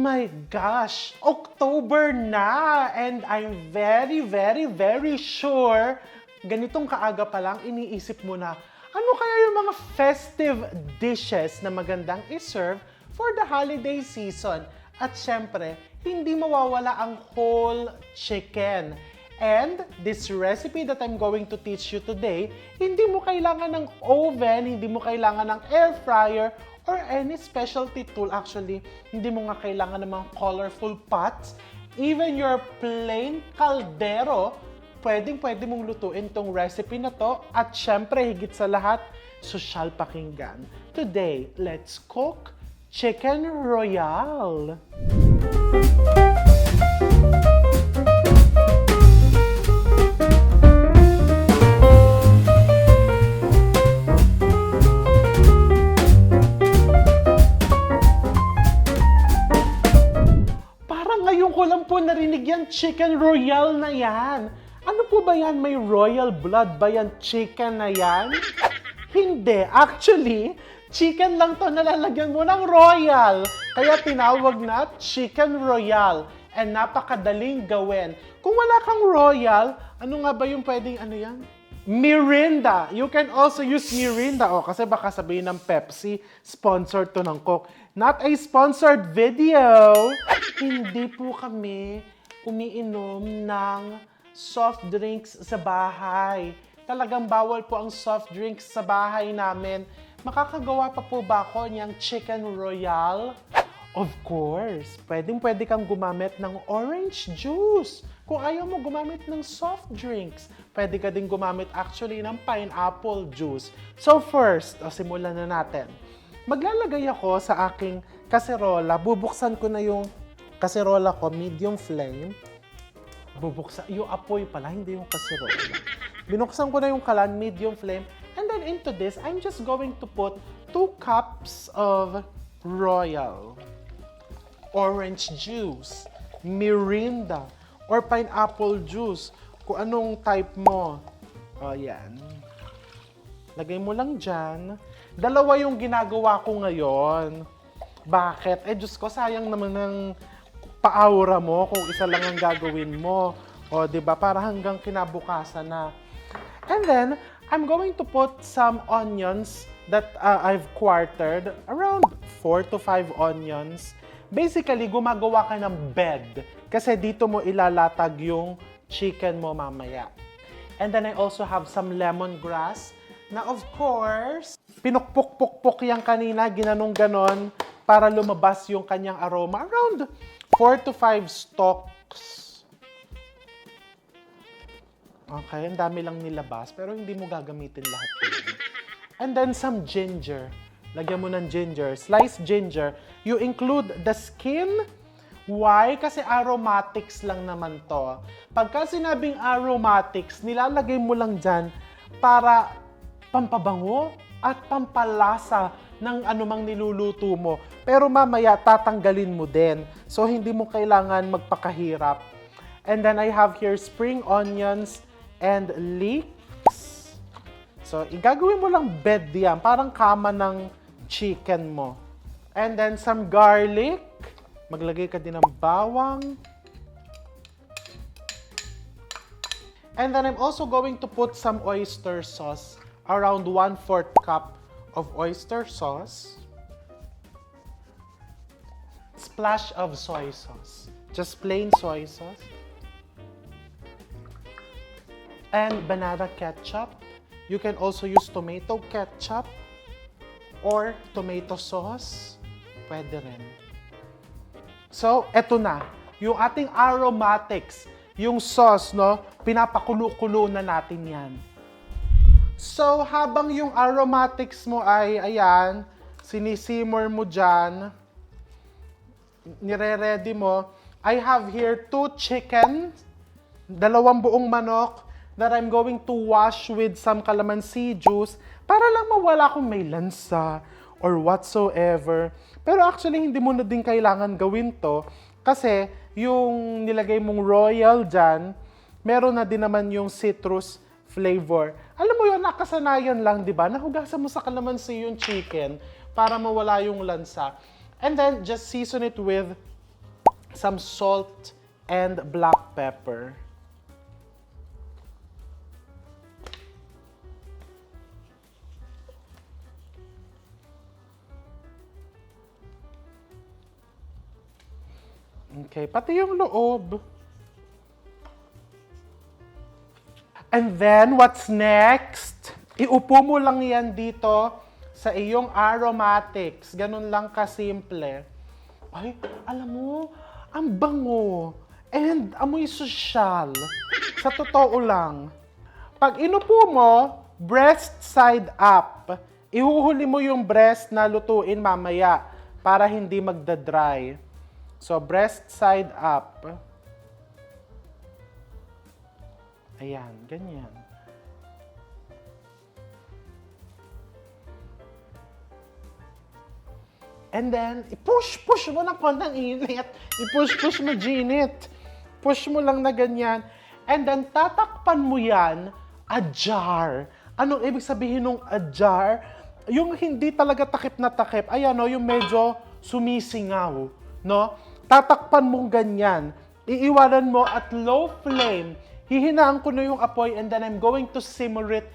my gosh! October na! And I'm very sure ganitong kaaga pa lang iniisip mo na ano kaya yung mga festive dishes na magandang iserve for the holiday season. At syempre, hindi mawawala ang whole chicken. And this recipe that I'm going to teach you today, hindi mo kailangan ng oven, hindi mo kailangan ng air fryer, or any specialty tool. Actually, hindi mo nga kailangan ng mga colorful pots. Even your plain kaldero, pwede mong lutuin tong recipe na to. At syempre, higit sa lahat, sosyal pakinggan. Today, let's cook Chicken Royale. Ngayon ko lang po narinig yan, Chicken Royale na yan. Ano po ba yan? May royal blood ba yan? Chicken na yan? Hindi. Actually, chicken lang to nalalagyan mo ng royal. Kaya tinawag na Chicken Royale. And napakadaling gawin. Kung wala kang royal, ano nga ba yung pwedeng ano yan? Mirinda. You can also use Mirinda. O, kasi baka sabihin ng Pepsi, sponsored to ng Coke. Not a sponsored video. Hindi po kami umiinom ng soft drinks sa bahay. Talagang bawal po ang soft drinks sa bahay namin. Makakagawa pa po ba ako niyang Chicken Royale? Of course, pwede kang gumamit ng orange juice. Kung ayaw mo gumamit ng soft drinks, pwede ka din gumamit actually ng pineapple juice. So first, simulan na natin. Maglalagay ako sa aking kaserola. Bubuksan ko na yung kaserola ko, medium flame. Yung apoy pala, hindi yung kaserola. Binuksan ko na yung kalan, medium flame. And then into this, I'm just going to put 2 cups of royal orange juice, Mirinda, or pineapple juice. Kung anong type mo. O, yan. Lagay mo lang dyan. Dalawa yung ginagawa ko ngayon. Bakit? Diyos ko, sayang naman ng paaura mo kung isa lang ang gagawin mo. O, diba? Para hanggang kinabukasan na. And then, I'm going to put some onions that I've quartered. Around 4 to 5 onions. Basically, gumagawa ka ng bed. Kasi dito mo ilalatag yung chicken mo mamaya. And then I also have some lemongrass. Na of course, pinukpok-pukpok yan kanina, ginanong-ganon, para lumabas yung kanyang aroma. Around 4 to 5 stalks. Okay, ang dami lang nilabas, pero hindi mo gagamitin lahat yun. And then some ginger. Lagyan mo ng ginger. Sliced ginger. You include the skin. Why? Kasi aromatics lang naman to. Pagka sinabing aromatics, nilalagay mo lang dyan para pampabango at pampalasa ng anumang niluluto mo. Pero mamaya, tatanggalin mo din. So, hindi mo kailangan magpakahirap. And then, I have here spring onions and leeks. So, igagawin mo lang bed yan. Parang kama ng chicken mo. And then, some garlic. Maglagay ka din ng bawang. And then, I'm also going to put some oyster sauce. Around 1/4 cup of oyster sauce. Splash of soy sauce. Just plain soy sauce. And banana ketchup. You can also use tomato ketchup or tomato sauce. Pwede rin. So, eto na. Yung ating aromatics. Yung sauce, no? Pinapakulo-kulo na natin yan. So, habang yung aromatics mo ay, ayan, sinisimmer mo dyan, nire-ready mo, I have here 2 chicken, 2 buong manok, that I'm going to wash with some calamansi juice, para lang mawala kung may lansa, or whatsoever. Pero actually, hindi mo na din kailangan gawin to, kasi yung nilagay mong royal dyan, meron na din naman yung citrus flavor. Alam mo yun, nakasanayan lang, di ba? Nahugasan mo sa kalamansi yung chicken para mawala yung lansa. And then, just season it with some salt and black pepper. Okay, pati yung loob. And then, what's next? Iupo mo lang yan dito sa iyong aromatics. Ganun lang kasimple. Ay, alam mo, ang bango. And amoy sosyal. Sa totoo lang. Pag inupo mo, breast side up. Ihuhuli mo yung breast na lutuin mamaya para hindi magdadry. So, breast side up. Ayan, ganyan. And then, i-push mo ng konting init. I-push mo, Ginit. Push mo lang na ganyan. And then, tatakpan mo yan, a jar. Anong ibig sabihin ng a jar? Yung hindi talaga takip na takip. Ayan, no, yung medyo sumisingaw. No? Tatakpan mong ganyan. Iiwanan mo at low flame. Hihinaan ko na yung apoy and then I'm going to simmer it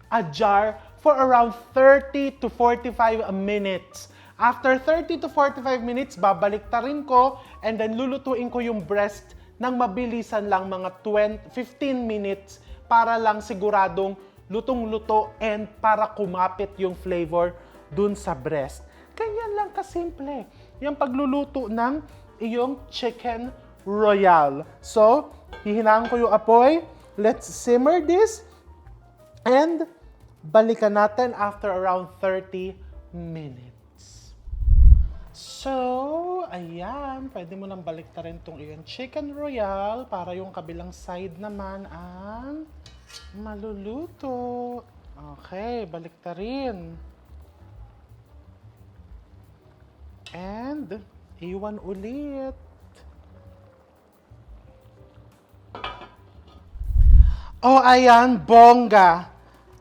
a jar for around 30 to 45 minutes. After 30 to 45 minutes, babaliktarin ko and then lulutuin ko yung breast ng mabilisan lang mga 15 minutes para lang siguradong lutong-luto and para kumapit yung flavor dun sa breast. Ganyan lang kasimple. Yung pagluluto ng iyong chicken royale. So, hihinaan ko yung apoy. Let's simmer this. And balikan natin after around 30 minutes. So, ayan. Pwede mo lang baliktarin itong iyong chicken royale para yung kabilang side naman ang maluluto. Okay, baliktarin. And iwan ulit. Oh, ayan, bongga.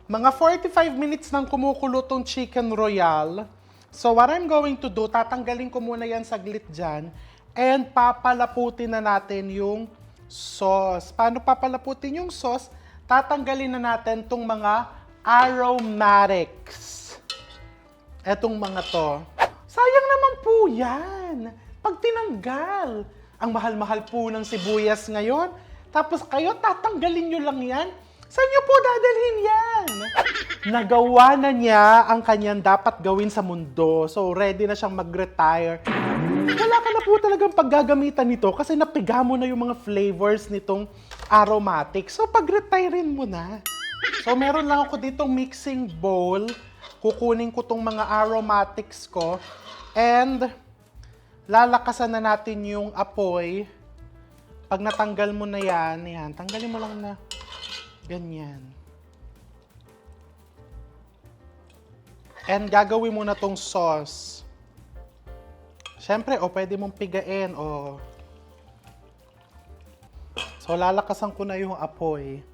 Mga 45 minutes nang kumukulo tong chicken royale. So, what I'm going to do, tatanggalin ko muna yan saglit dyan and papalaputin na natin yung sauce. Paano papalaputin yung sauce? Tatanggalin na natin tong mga aromatics. Etong mga to. Sayang naman po yan. Pag tinanggal, ang mahal-mahal po ng sibuyas ngayon. Tapos kayo, tatanggalin nyo lang yan. Saan nyo po dadalhin yan? Nagawa na niya ang kanyang dapat gawin sa mundo. So, ready na siyang mag-retire. Wala ka na po talagang paggagamitan nito kasi napiga mo na yung mga flavors nitong aromatic. So, pag-retirein mo na. So, meron lang ako ditong mixing bowl. Kukunin ko tong mga aromatics ko. And, lalakasan na natin yung apoy. Pag natanggal mo na yan, tanggalin mo lang na ganyan. And gagawin mo na tong sauce. Siyempre, pwede mong pigain, So, lalakasan ko na yung apoy.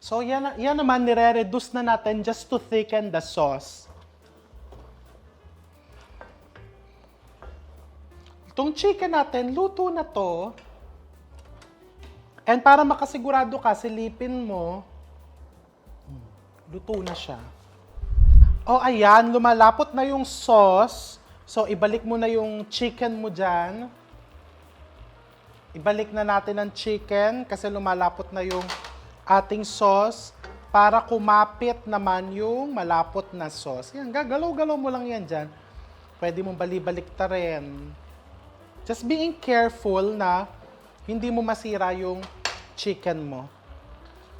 So, yan naman, nire-reduce na natin just to thicken the sauce. Itong chicken natin, luto na to. And para makasigurado ka, silipin mo, luto na siya. Ayan, lumalapot na yung sauce. So, ibalik mo na yung chicken mo dyan. Ibalik na natin ang chicken kasi lumalapot na yung ating sauce para kumapit naman yung malapot na sauce. Yan, gagalaw-galaw mo lang yan dyan. Pwede mong bali-baliktarin. Just being careful na hindi mo masira yung chicken mo.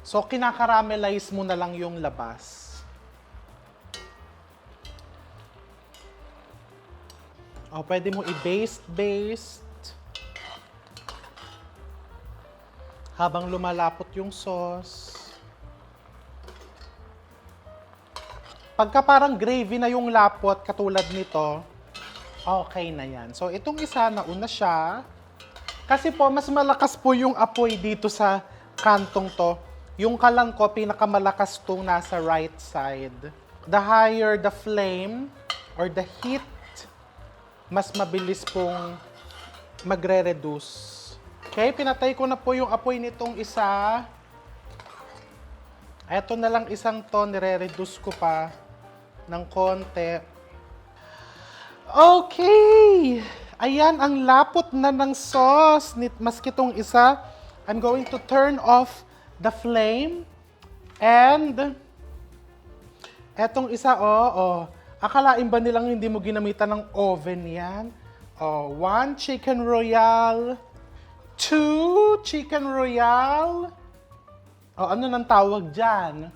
So, kinakaramelize mo na lang yung labas. Pwede mo i-baste habang lumalapot yung sauce. Pagka parang gravy na yung lapot, katulad nito, okay na yan. So, itong isa, nauna siya. Kasi po, mas malakas po yung apoy dito sa kantong to. Yung kalan ko, pinakamalakas tong nasa right side. The higher the flame or the heat, mas mabilis pong magre-reduce. Okay, pinatay ko na po yung apoy nitong isa. Eto na lang isang to, nire-reduce ko pa ng konti. Okay! Ayan, ang lapot na ng sauce. Maski itong isa, I'm going to turn off the flame. And, etong isa, akalain ba nilang hindi mo ginamitan ng oven yan? 1 chicken royale. 2 chicken royale. Ano nang tawag dyan?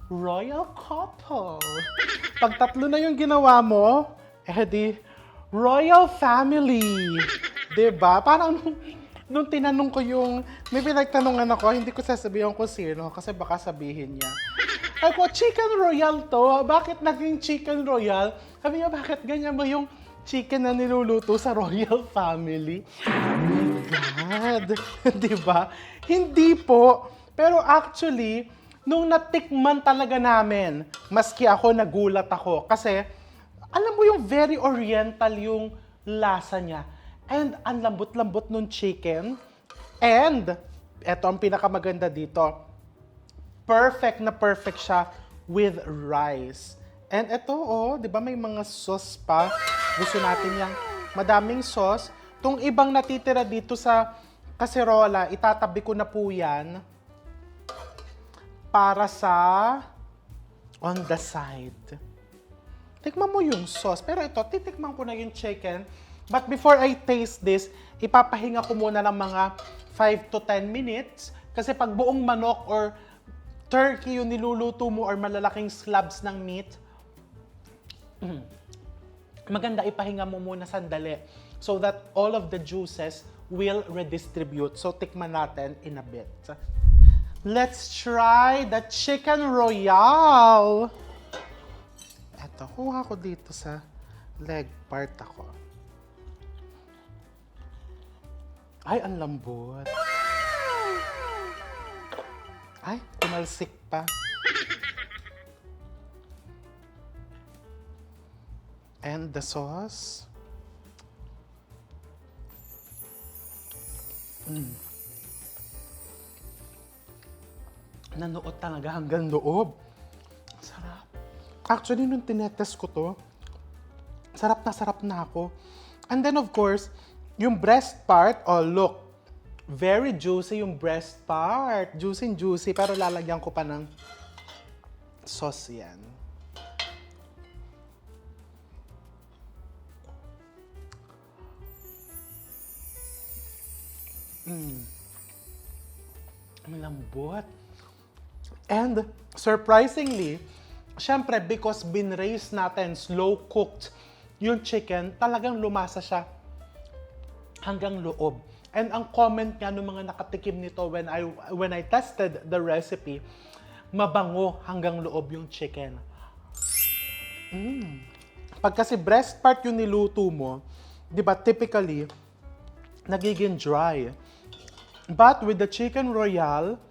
Royal couple. Pag tatlo na yung ginawa mo, di, royal family. Diba? Parang nung tinanong ko yung, may pinagtanungan ako, hindi ko sasabihin kung sino, kasi baka sabihin niya. Ay ko, chicken royale to. Bakit naging chicken royale? Sabi niya, bakit ganyan mo yung chicken na niluluto sa royal family? God. Diba? Hindi po. Pero actually, nung natikman talaga namin, maski ako, nagulat ako. Kasi, alam mo yung very oriental yung lasa niya. And ang lambot-lambot nung chicken. And, eto ang pinakamaganda dito. Perfect na perfect siya with rice. And eto, di ba may mga sauce pa? Gusto natin yung madaming sauce. Itong ibang natitira dito sa kaserola, itatabi ko na po yan para sa on the side. Tikman mo yung sauce. Pero ito, titikman ko na yung chicken. But before I taste this, ipapahinga ko muna ng mga 5 to 10 minutes. Kasi pag buong manok or turkey yung niluluto mo or malalaking slabs ng meat, maganda ipahinga mo muna sandali so that all of the juices will redistribute. So, tikman natin in a bit. Let's try the chicken royale. Eto, kuha ko dito sa leg part ako. Ay, ang lambot. Ay, tumalsik pa. And the sauce. Nanuot talaga hanggang loob. Sarap. Actually, nung tinetest ko to, sarap na ako. And then of course, yung breast part, look, very juicy yung breast part. Juicy. Pero lalagyan ko pa ng sauce yan. Malambot. And surprisingly, syempre because binraise natin, slow cooked yung chicken, talagang lumasa siya hanggang loob. And ang comment nga ng mga nakatikim nito when I tested the recipe, mabango hanggang loob yung chicken. Pag kasi breast part yung niluto mo, di ba typically, nagiging dry. But with the chicken royale,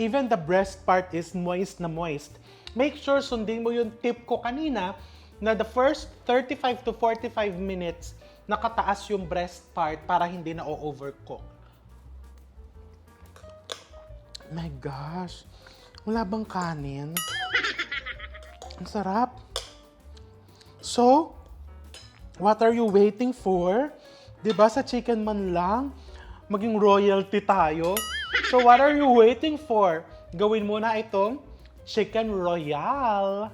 even the breast part is moist na moist. Make sure sundin mo yung tip ko kanina na the first 35 to 45 minutes nakataas yung breast part para hindi na o-overcook. My gosh, wala bang kanin? Ang sarap. So, what are you waiting for? Diba sa chicken man lang, maging royalty tayo. So what are you waiting for? Gawin mo na itong chicken royale.